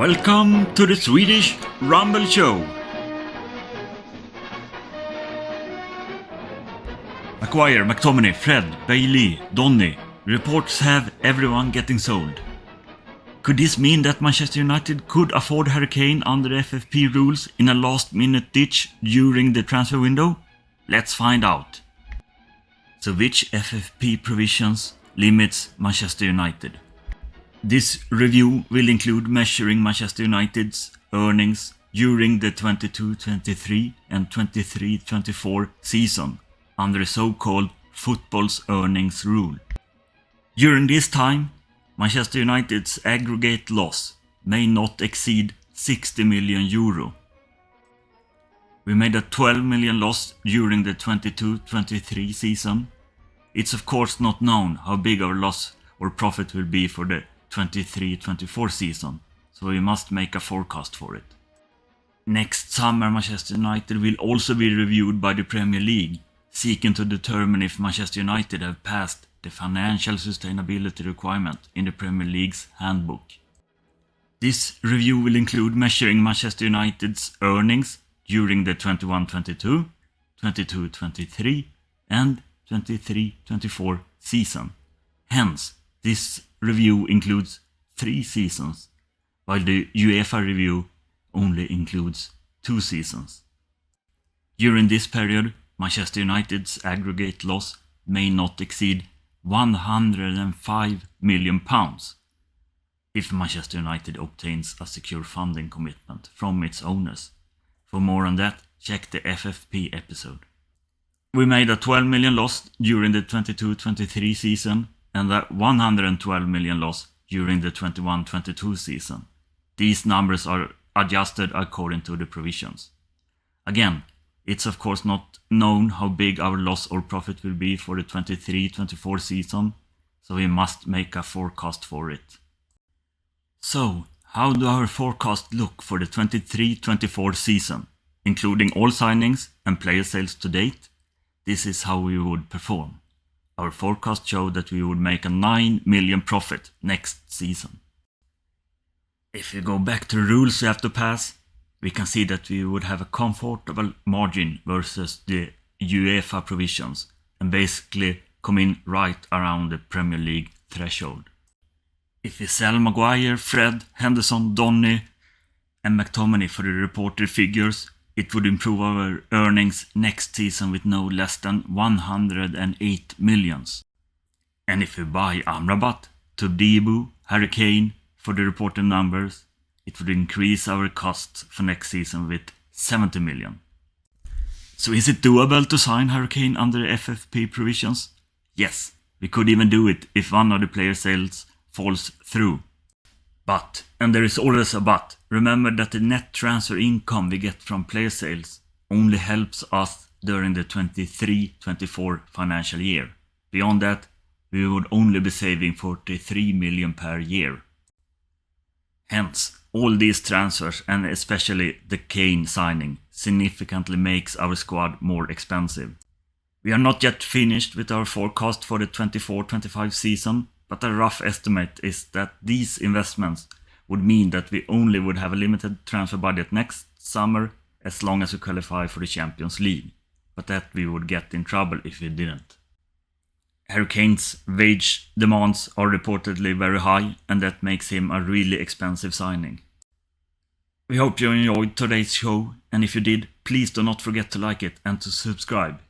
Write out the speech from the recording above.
Welcome to the Swedish Rumble Show. Maguire, McTominay, Fred, Bailey, Donny. Reports have everyone getting sold. Could this mean that Manchester United could afford Harry Kane under the FFP rules in a last-minute ditch during the transfer window? Let's find out. So which FFP provisions limits Manchester United? This review will include measuring Manchester United's earnings during the 22-23 and 23-24 season under the so-called football's earnings rule. During this time, Manchester United's aggregate loss may not exceed 60 million euro. We made a 12 million loss during the 22-23 season. It's of course not known how big our loss or profit will be for the 23-24 season, so we must make a forecast for it. Next summer, Manchester United will also be reviewed by the Premier League, seeking to determine if Manchester United have passed the financial sustainability requirement in the Premier League's handbook. This review will include measuring Manchester United's earnings during the 21-22, 22-23 and 23-24 season. Hence, this review includes 3 seasons, while the UEFA review only includes 2 seasons. During this period, Manchester United's aggregate loss may not exceed £105 million if Manchester United obtains a secure funding commitment from its owners. For more on that, check the FFP episode. We made a 12 million loss during the 22-23 season and a 112 million loss during the 21-22 season. These numbers are adjusted according to the provisions. Again, it's of course not known how big our loss or profit will be for the 23-24 season, so we must make a forecast for it. So, how do our forecast look for the 23-24 season, including all signings and player sales to date? This is how we would perform. Our forecast showed that we would make a 9 million profit next season. If you go back to the rules we have to pass, we can see that we would have a comfortable margin versus the UEFA provisions and basically come in right around the Premier League threshold. If we sell Maguire, Fred, Henderson, Donny and McTominay for the reported figures, it would improve our earnings next season with no less than 108 millions. And if we buy Amrabat, Todibo, Harry Kane for the reported numbers, it would increase our costs for next season with 70 million. So is it doable to sign Harry Kane under FFP provisions? Yes, we could even do it if one of the player sales falls through. But, and there is always a but, remember that the net transfer income we get from player sales only helps us during the 23-24 financial year. Beyond that, we would only be saving 43 million per year. Hence, all these transfers, and especially the Kane signing, significantly makes our squad more expensive. We are not yet finished with our forecast for the 24-25 season, but a rough estimate is that these investments would mean that we only would have a limited transfer budget next summer as long as we qualify for the Champions League, but that we would get in trouble if we didn't. Harry Kane's wage demands are reportedly very high, and that makes him a really expensive signing. We hope you enjoyed today's show, and if you did, please do not forget to like it and to subscribe.